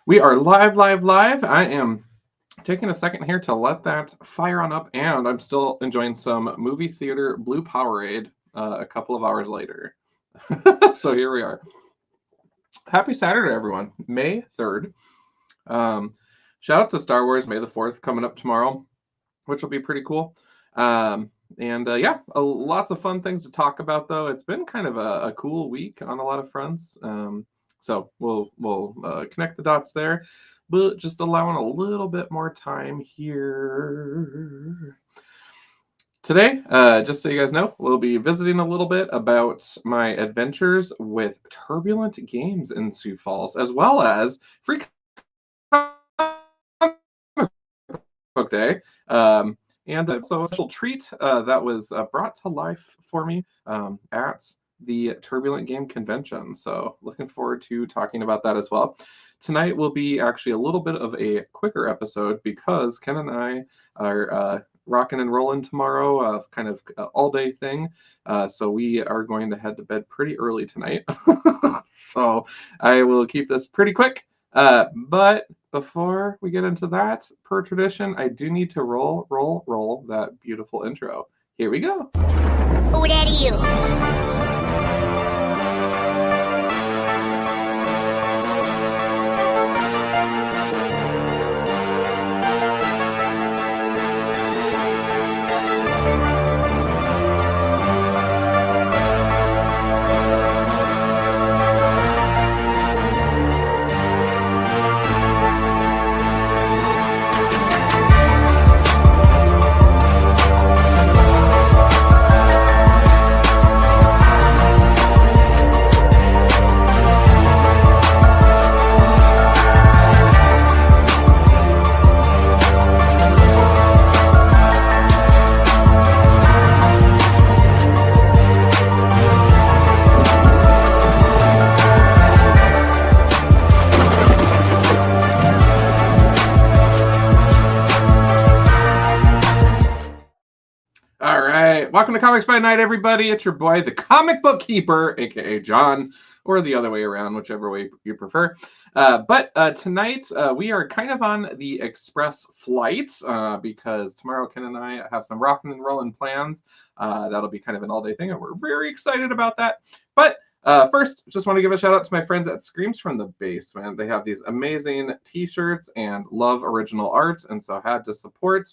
We are live. I am taking a second here to let that fire on up, and I'm still enjoying some movie theater blue Powerade a couple of hours later. So here we are. Happy Saturday, everyone. May 3rd. Um, Shout out to Star Wars May the 4th coming up tomorrow, which will be pretty cool. And lots of fun things to talk about, though. It's been kind of a cool week on a lot of fronts. So we'll connect the dots there, but just allowing a little bit more time here. Today, just so you guys know, we'll be visiting a little bit about my adventures with Turbulent Games in Sioux Falls, as well as free book day. And so a special treat that was brought to life for me at the Turbulent Game Convention. So looking forward to talking about that as well. Tonight will be actually a little bit of a quicker episode because Ken and I are rocking and rolling tomorrow, kind of all-day thing. So we are going to head to bed pretty early tonight. So I will keep this pretty quick. But before we get into that, per tradition, I do need to roll that beautiful intro. Here we go. Who that is? Welcome to Comics by Night, everybody. It's your boy, the Comic Book Keeper, aka John, or the other way around, whichever way you prefer. But tonight we are kind of on the express flight because tomorrow Ken and I have some rockin' and rollin' plans. That'll be kind of an all-day thing, and we're very excited about that. But first, just want to give a shout out to my friends at Screams from the Basement. They have these amazing t-shirts and love original art, and so I had to support.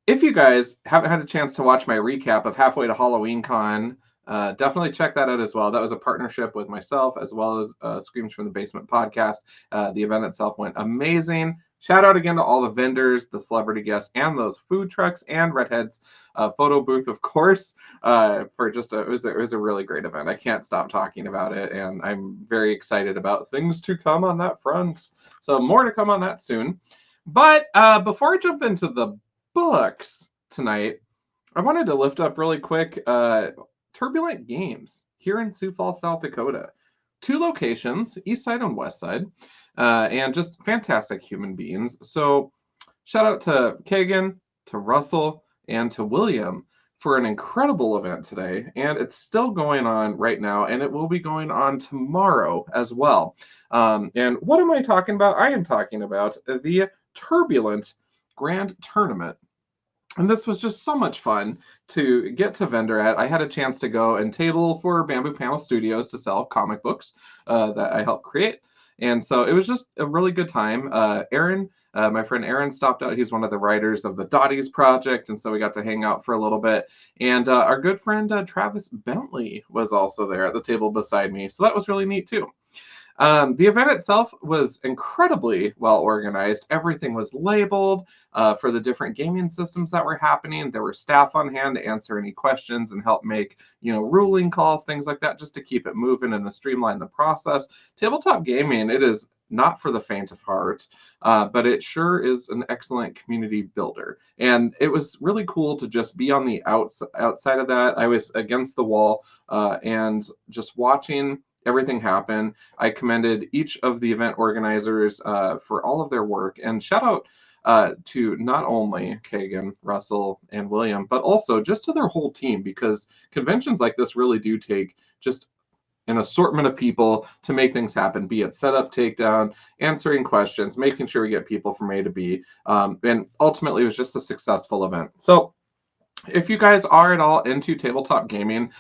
If you guys haven't had a chance to watch my recap of Halfway to Halloween Con, definitely check that out as well. That was a partnership with myself as well as Screams from the Basement podcast. The event itself went amazing. Shout out again to all the vendors, the celebrity guests, and those food trucks and Redhead's photo booth, of course, for just it was a really great event. I can't stop talking about it, and I'm very excited about things to come on that front. So more to come on that soon. But before I jump into the books tonight, I wanted to lift up really quick Turbulent Games here in Sioux Falls, South Dakota. 2 locations, east side and west side, and just fantastic human beings. So shout out to Kagan, to Russell, and to William for an incredible event today. And it's still going on right now, and it will be going on tomorrow as well. And what am I talking about? I am talking about the Turbulent Grand Tournament. And this was just so much fun to get to vendor at. I had a chance to go and table for Bamboo Panel Studios to sell comic books that I helped create. And so it was just a really good time. Aaron, my friend Aaron, stopped out. He's one of the writers of the Dotties Project. And so we got to hang out for a little bit. And our good friend Travis Bentley was also there at the table beside me. So that was really neat too. The event itself was incredibly well organized. Everything was labeled for the different gaming systems that were happening. There were staff on hand to answer any questions and help make, ruling calls, things like that, just to keep it moving and to streamline the process. Tabletop gaming, it is not for the faint of heart, but it sure is an excellent community builder. And it was really cool to just be on the outside of that. I was against the wall and just watching everything happen. I commended each of the event organizers for all of their work, and shout out to not only Kagan, Russell, and William, but also just to their whole team, because conventions like this really do take just an assortment of people to make things happen, be it setup, takedown, answering questions, making sure we get people from A to B. And ultimately, it was just a successful event. So if you guys are at all into tabletop gaming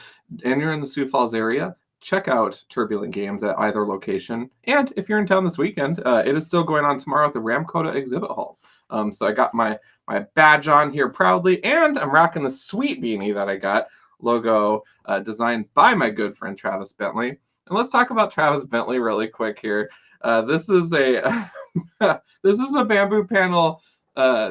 and you're in the Sioux Falls area, check out Turbulent Games at either location. And if you're in town this weekend, it is still going on tomorrow at the Ramkota Exhibit Hall. So I got my badge on here proudly, and I'm rocking the sweet beanie that I got, logo designed by my good friend Travis Bentley. And let's talk about Travis Bentley really quick here. This is a this is a Bamboo Panel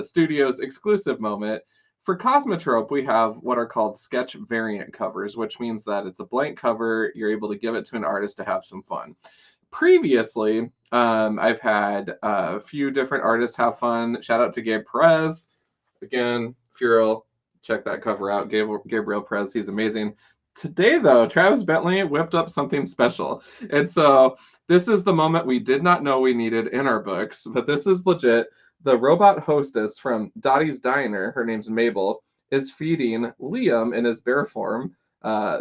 Studios exclusive moment. For Cosmotrope, we have what are called sketch variant covers, which means that it's a blank cover. You're able to give it to an artist to have some fun. Previously, I've had a few different artists have fun. Shout out to Gabe Perez. Again, Furiel, check that cover out. Gabriel Perez, he's amazing. Today, though, Travis Bentley whipped up something special. And so this is the moment we did not know we needed in our books, but this is legit. The robot hostess from Dottie's Diner, her name's Mabel, is feeding Liam in his bear form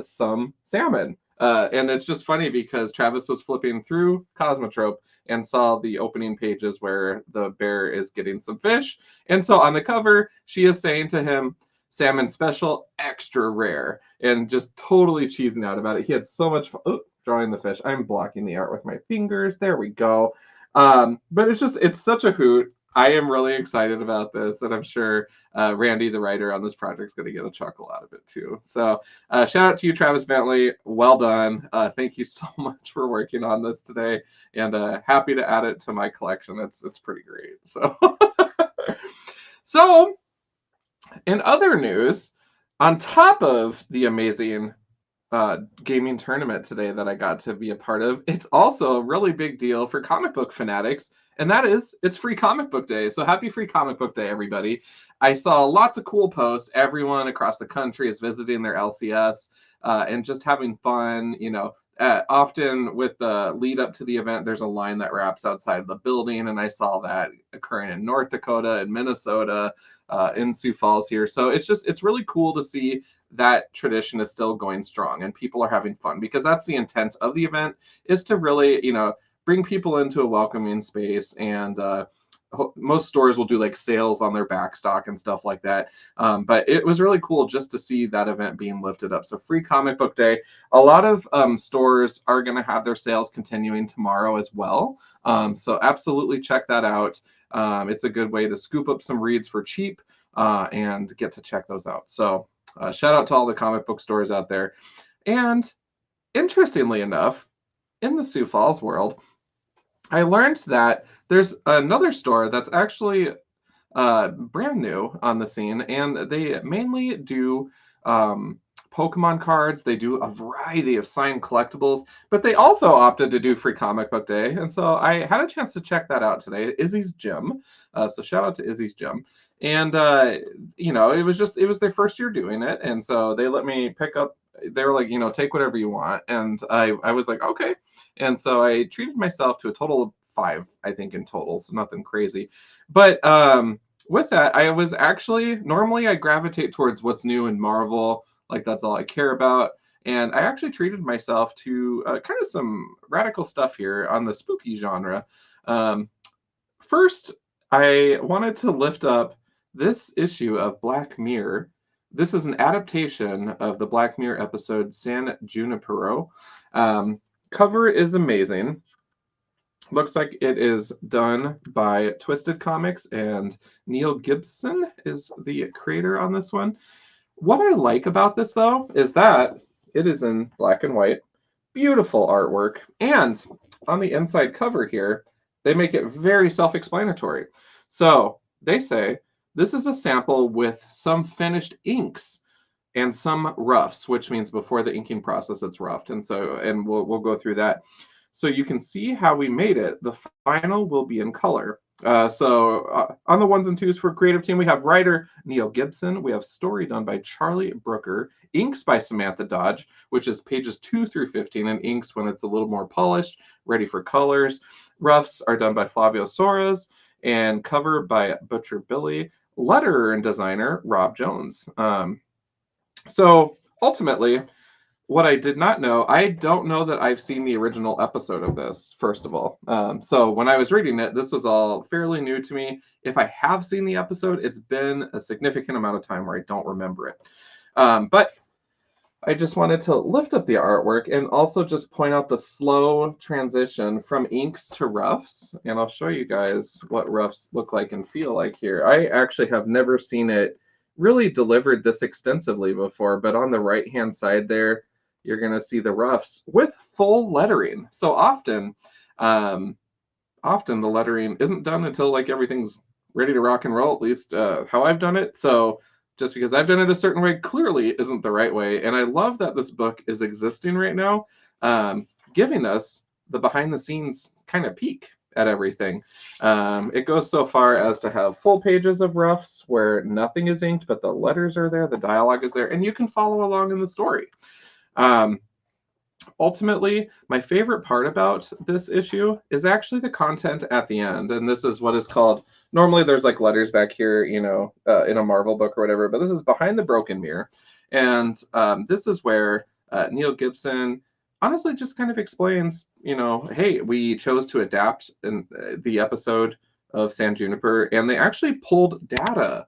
some salmon. And it's just funny because Travis was flipping through Cosmotrope and saw the opening pages where the bear is getting some fish. And so on the cover, she is saying to him, salmon special, extra rare, and just totally cheesing out about it. He had so much fun drawing the fish. I'm blocking the art with my fingers. There we go. But it's such a hoot. I am really excited about this, and I'm sure Randy, the writer on this project, is going to get a chuckle out of it too. So shout out to you, Travis Bentley. Well done. Thank you so much for working on this today, and happy to add it to my collection. It's pretty great. So, so in other news, on top of the amazing gaming tournament today that I got to be a part of, it's also a really big deal for comic book fanatics, and that is it's Free Comic Book Day. So happy Free Comic Book Day, everybody. I saw lots of cool posts. Everyone across the country is visiting their LCS and just having fun. Often with the lead up to the event, there's a line that wraps outside of the building, and I saw that occurring in North Dakota and Minnesota, in Sioux Falls here. So it's really cool to see that tradition is still going strong and people are having fun, because that's the intent of the event, is to really, bring people into a welcoming space. And most stores will do like sales on their back stock and stuff like that. But it was really cool just to see that event being lifted up. So Free Comic Book Day, a lot of stores are going to have their sales continuing tomorrow as well. So absolutely check that out. It's a good way to scoop up some reads for cheap and get to check those out. So shout out to all the comic book stores out there. And interestingly enough, in the Sioux Falls world, I learned that there's another store that's actually brand new on the scene, and they mainly do Pokemon cards. They do a variety of signed collectibles, but they also opted to do Free Comic Book Day. And so I had a chance to check that out today. Izzy's Gym. So shout out to Izzy's Gym. And, it was their first year doing it. And so they let me pick up, they were like, take whatever you want. And I was like, okay. And so I treated myself to a total of 5, I think, in total. So nothing crazy. But with that, I was actually, normally I gravitate towards what's new in Marvel. Like that's all I care about. And I actually treated myself to kind of some radical stuff here on the spooky genre. First, I wanted to lift up this issue of Black Mirror. This is an adaptation of the Black Mirror episode San Junipero. Cover is amazing. Looks like it is done by Twisted Comics, and Neil Gibson is the creator on this one. What I like about this, though, is that it is in black and white. Beautiful artwork. And on the inside cover here, they make it very self-explanatory. So they say, this is a sample with some finished inks and some roughs, which means before the inking process, it's roughed. And we'll go through that. So you can see how we made it. The final will be in color. On the 1s and 2s for creative team, we have writer Neil Gibson. We have story done by Charlie Brooker. Inks by Samantha Dodge, which is pages 2 through 15, and inks when it's a little more polished, ready for colors. Roughs are done by Flavio Soares, and cover by Butcher Billy. Letterer and designer Rob Jones. So ultimately, what I did not know, I don't know that I've seen the original episode of this, first of all. So when I was reading it, this was all fairly new to me. If I have seen the episode, it's been a significant amount of time where I don't remember it. But I just wanted to lift up the artwork and also just point out the slow transition from inks to roughs. And I'll show you guys what roughs look like and feel like here. I actually have never seen it really delivered this extensively before, but on the right-hand side there, you're going to see the roughs with full lettering. So often the lettering isn't done until like everything's ready to rock and roll, at least how I've done it. So just because I've done it a certain way clearly isn't the right way. And I love that this book is existing right now, giving us the behind the scenes kind of peek at everything. It goes so far as to have full pages of roughs where nothing is inked, but the letters are there, the dialogue is there, and you can follow along in the story. Ultimately, my favorite part about this issue is actually the content at the end. And this is what is called, normally there's like letters back here, you know, in a Marvel book or whatever, but this is Behind the Broken Mirror. And this is where Neil Gibson honestly just kind of explains, you know, hey, we chose to adapt in the episode of San Juniper, and they actually pulled data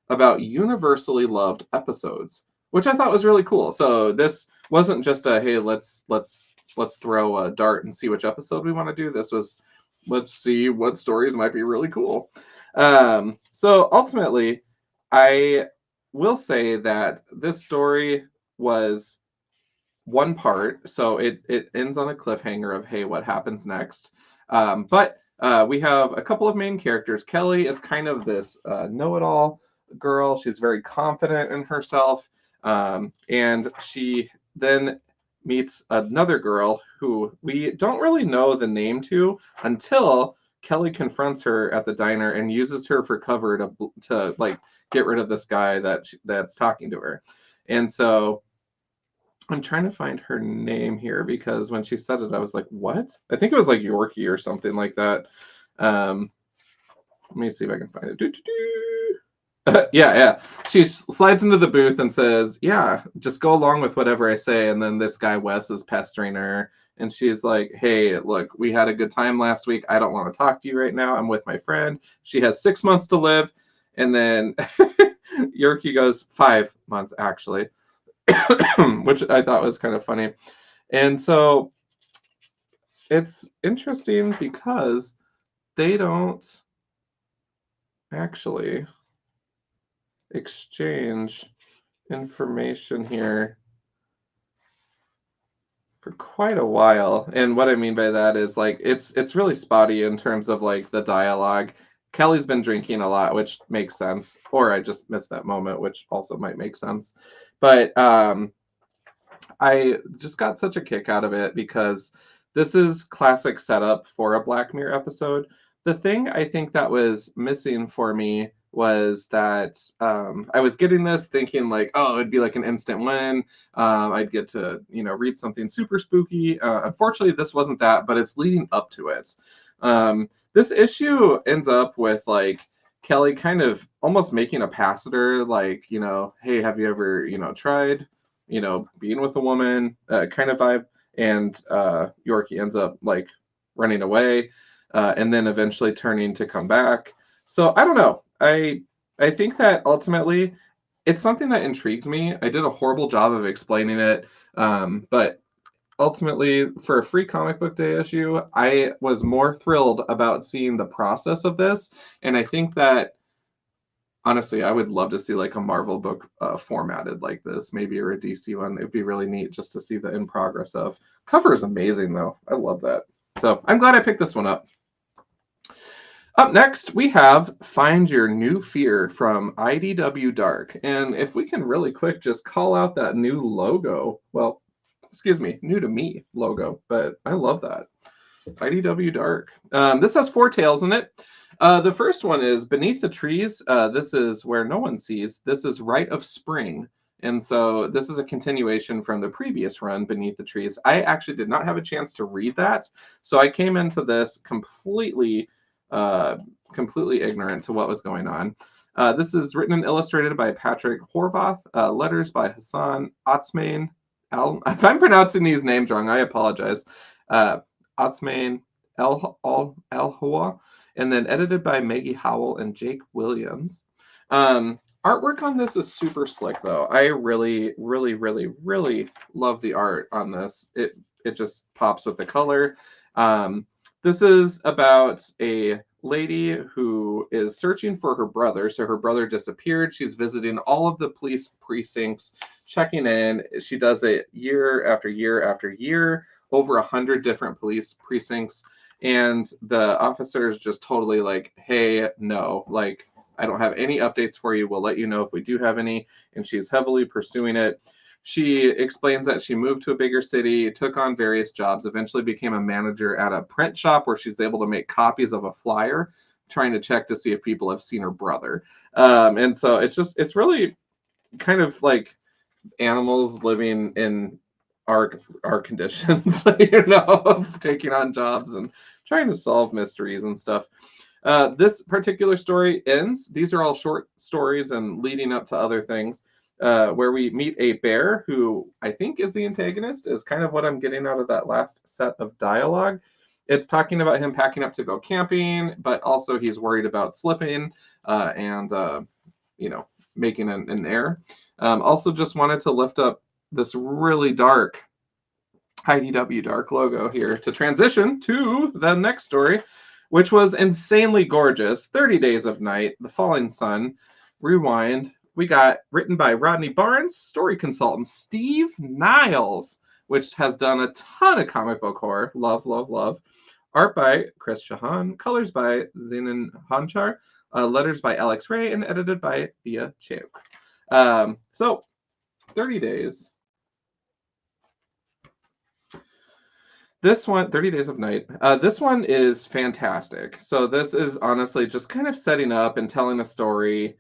about universally loved episodes, which I thought was really cool. So this wasn't just a, hey, let's throw a dart and see which episode we want to do. This was, let's see what stories might be really cool. So ultimately, I will say that this story was one part, so it ends on a cliffhanger of, hey, what happens next? But we have a couple of main characters. Kelly is kind of this know-it-all girl. She's very confident in herself. And she then meets another girl who we don't really know the name to until Kelly confronts her at the diner and uses her for cover to like get rid of this guy that's talking to her. And so I'm trying to find her name here because when she said it, I was like, what? I think it was like Yorkie or something like that. Let me see if I can find it. Yeah. She slides into the booth and says, yeah, just go along with whatever I say. And then this guy, Wes, is pestering her. And she's like, hey, look, we had a good time last week. I don't want to talk to you right now. I'm with my friend. She has 6 months to live. And then Yorkie goes, 5 months, actually, which I thought was kind of funny. And so it's interesting because they don't actually exchange information here for quite a while. And what I mean by that is like it's really spotty in terms of like the dialogue. Kelly's been drinking a lot, which makes sense, or I just missed that moment, which also might make sense. But I just got such a kick out of it because this is classic setup for a Black Mirror episode. The thing I think that was missing for me was that I was getting this thinking like, oh, it'd be like an instant win. I'd get to, you know, read something super spooky. Unfortunately, this wasn't that, but it's leading up to it. This issue ends up with like Kelly kind of almost making a pass at her, like, you know, hey, have you ever, you know, tried, you know, being with a woman kind of vibe. And Yorkie ends up like running away and then eventually turning to come back. So I don't know. I think that ultimately it's something that intrigues me. I did a horrible job of explaining it, but ultimately for a free comic book day issue, I was more thrilled about seeing the process of this. And I think that honestly, I would love to see like a Marvel book formatted like this, maybe, or a DC one. It'd be really neat just to see the in progress of. Cover is amazing though. I love that. So I'm glad I picked this one up. Up next, we have Find Your New Fear from IDW Dark. And if we can really quick just call out that new logo. Well, excuse me, new to me logo, but I love that. IDW Dark. This has 4 tales in it. The first one is Beneath the Trees. This is Where No One Sees. This is Rite of Spring. And so this is a continuation from the previous run, Beneath the Trees. I actually did not have a chance to read that. So I came into this completely ignorant to what was going on. This is written and illustrated by Patrick Horvath. Letters by Hassan Otsmane. if I'm pronouncing these names wrong, I apologize. Otsmain El Hua, and then edited by Maggie Howell and Jake Williams. Artwork on this is super slick, though. I really, really, really, really love the art on this. It just pops with the color. This is about a lady who is searching for her brother. So her brother disappeared. She's visiting all of the police precincts, checking in. She does it year after year after year, over 100 different police precincts. And the officers just totally like, hey, no, like, I don't have any updates for you. We'll let you know if we do have any. And she's heavily pursuing it. She explains that she moved to a bigger city, took on various jobs, eventually became a manager at a print shop where she's able to make copies of a flyer, trying to check to see if people have seen her brother. And so it's really kind of like animals living in our conditions, of taking on jobs and trying to solve mysteries and stuff. This particular story ends. These are all short stories and leading up to other things. Where we meet a bear who I think is the antagonist, is kind of what I'm getting out of that last set of dialogue. It's talking about him packing up to go camping, but also he's worried about slipping and making an error. Also just wanted to lift up this really dark IDW dark logo here to transition to the next story, which was insanely gorgeous. 30 Days of Night, The Falling Sun, Rewind. We got written by Rodney Barnes, story consultant Steve Niles, which has done a ton of comic book horror. Love, love, love. Art by Chris Shahan, colors by Zenon Hanchar, letters by Alex Ray, and edited by Thea Cheuk. So, 30 Days. This one, 30 Days of Night, this one is fantastic. So this is honestly just kind of setting up and telling a story.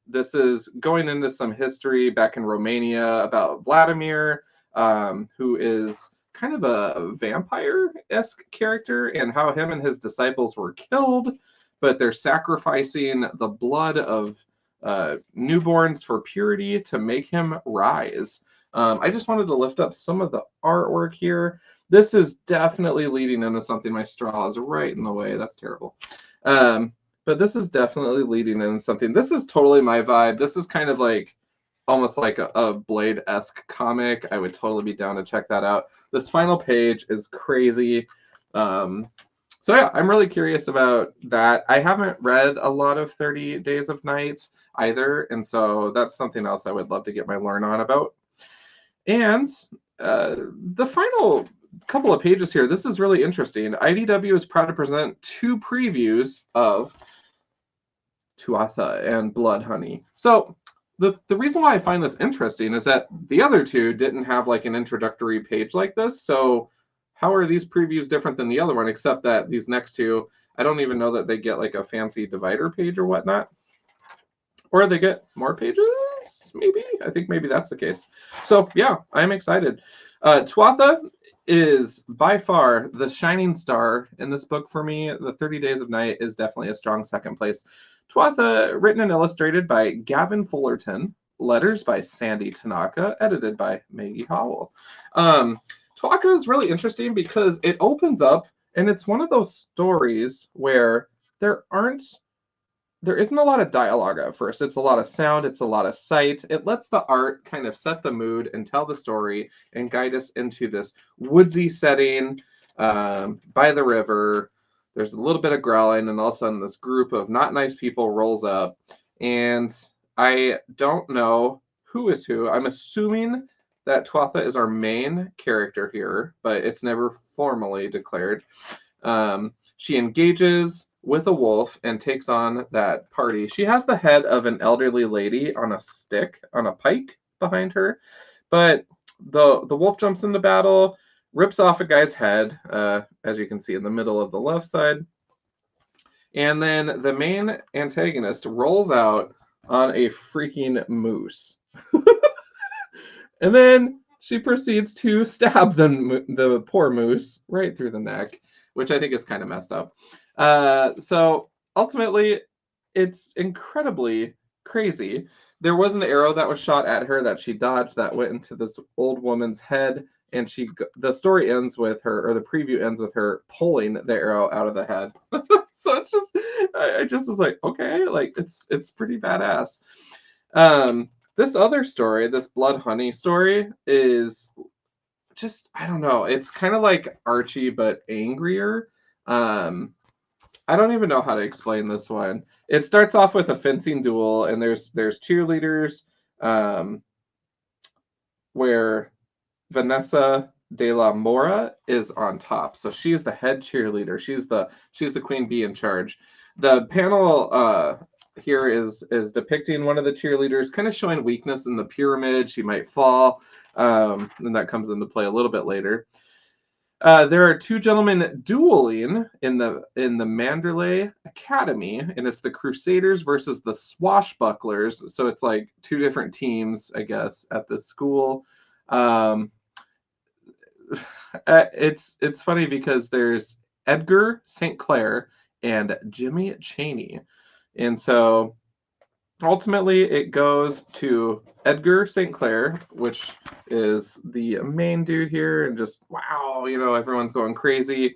This is going into some history back in Romania about Vladimir, who is kind of a vampire-esque character, and how him and his disciples were killed, but they're sacrificing the blood of newborns for purity to make him rise. I just wanted to lift up some of the artwork here. This is definitely leading into something. My straw is right in the way. That's terrible. But this is definitely leading into something. This is totally my vibe. This is kind of like almost like a Blade-esque comic. I would totally be down to check that out. This final page is crazy. So yeah, I'm really curious about that. I haven't read a lot of 30 Days of Night either, and so that's something else I would love to get my learn on about. And the final couple of pages here, this is really interesting. IDW is proud to present 2 previews of Tuatha and Blood Honey. So the reason why I find this interesting is that the other 2 didn't have like an introductory page like this. So how are these previews different than the other one, except that these next 2, I don't even know that they get like a fancy divider page or whatnot. Or they get more pages, maybe? I think maybe that's the case. So yeah, I'm excited. Tuatha is by far the shining star in this book for me. The 30 Days of Night is definitely a strong second place. Tuatha, written and illustrated by Gavin Fullerton, letters by Sandy Tanaka, edited by Maggie Howell. Tuatha is really interesting because it opens up, and it's one of those stories where there isn't a lot of dialogue at first. It's a lot of sound. It's a lot of sight. It lets the art kind of set the mood and tell the story and guide us into this woodsy setting by the river. There's a little bit of growling, and all of a sudden this group of not nice people rolls up. And I don't know who is who. I'm assuming that Tuatha is our main character here, but it's never formally declared. She engages with a wolf and takes on that party. She has the head of an elderly lady on a stick, on a pike behind her, but the wolf jumps into battle, rips off a guy's head, as you can see in the middle of the left side, and then the main antagonist rolls out on a freaking moose. And then she proceeds to stab the poor moose right through the neck, which I think is kind of messed up. So ultimately, it's incredibly crazy. there was an arrow that was shot at her that she dodged that went into this old woman's head, and the story ends with her, or the preview ends with her pulling the arrow out of the head. So it's just, I just was like, okay, like it's pretty badass. This other story, this Blood Honey story, is just, I don't know, it's kind of like Archie but angrier. I don't even know how to explain this one. It starts off with a fencing duel, and there's cheerleaders, where Vanessa de la Mora is on top. So she's the head cheerleader. She's the queen bee in charge. The panel here is depicting one of the cheerleaders kind of showing weakness in the pyramid. She might fall, and that comes into play a little bit later. There are two gentlemen dueling in the Mandalay Academy, and it's the Crusaders versus the Swashbucklers. So it's like two different teams, I guess, at this school. It's funny because there's Edgar St. Clair and Jimmy Chaney, and so ultimately it goes to Edgar St. Clair, which is the main dude here, and just wow, everyone's going crazy.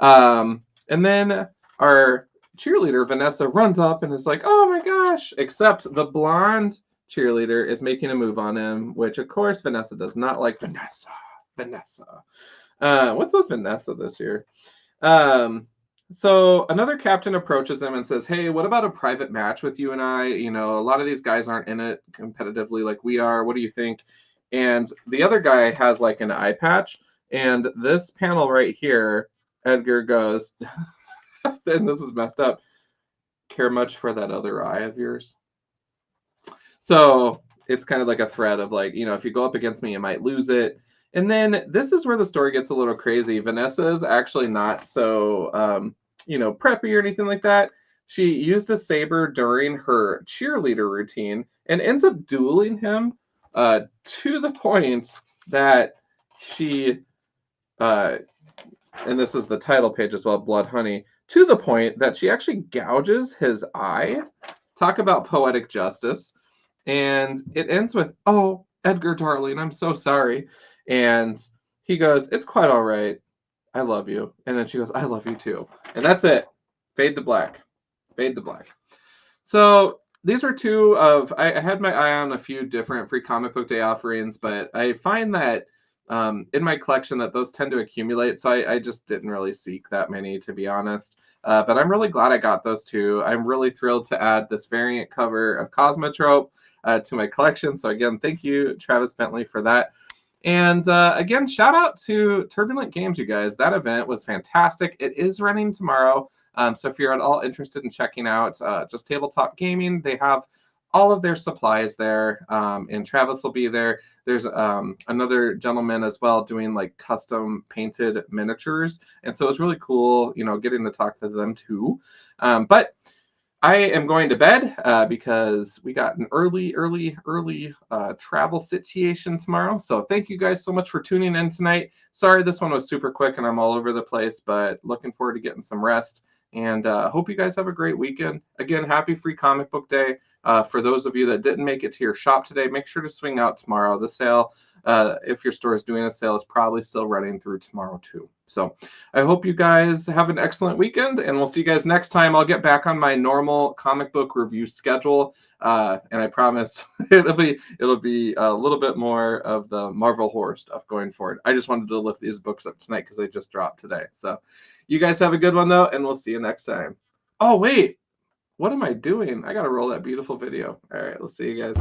And then our cheerleader Vanessa runs up and is like, oh my gosh, except the blonde cheerleader is making a move on him, which of course Vanessa does not like. Vanessa. What's with Vanessa this year? So another captain approaches him and says, hey, what about a private match with you and I? A lot of these guys aren't in it competitively like we are. What do you think? And the other guy has like an eye patch. And this panel right here, Edgar goes, and this is messed up, care much for that other eye of yours? So it's kind of like a threat of like, if you go up against me, you might lose it. And then this is where the story gets a little crazy. Vanessa is actually not so, preppy or anything like that. She used a saber during her cheerleader routine and ends up dueling him to the point that she, and this is the title page as well, Blood Honey, to the point that she actually gouges his eye. Talk about poetic justice. And it ends with, oh, Edgar, darling, I'm so sorry. And he goes, it's quite all right. I love you. And then she goes, I love you too. And that's it. Fade to black. Fade to black. So these were two of, I had my eye on a few different free comic book day offerings, but I find that in my collection that those tend to accumulate. So I just didn't really seek that many, to be honest. But I'm really glad I got those two. I'm really thrilled to add this variant cover of Cosmotrope to my collection. So again, thank you, Travis Bentley, for that. And again, shout out to Turbulent Games, you guys. That event was fantastic. It is running tomorrow. So if you're at all interested in checking out just Tabletop Gaming, they have all of their supplies there. And Travis will be there. There's another gentleman as well doing like custom painted miniatures. And so it was really cool, getting to talk to them too. But I am going to bed because we got an early travel situation tomorrow. So thank you guys so much for tuning in tonight. Sorry this one was super quick and I'm all over the place, but looking forward to getting some rest. And hope you guys have a great weekend. Again, happy Free Comic Book Day. For those of you that didn't make it to your shop today, make sure to swing out tomorrow. The sale, if your store is doing a sale, is probably still running through tomorrow too. So I hope you guys have an excellent weekend, and we'll see you guys next time. I'll get back on my normal comic book review schedule, and I promise it'll be a little bit more of the Marvel horror stuff going forward. I just wanted to lift these books up tonight because they just dropped today. So you guys have a good one though, and we'll see you next time. Oh wait, what am I doing? I gotta roll that beautiful video. All right, we'll see you guys.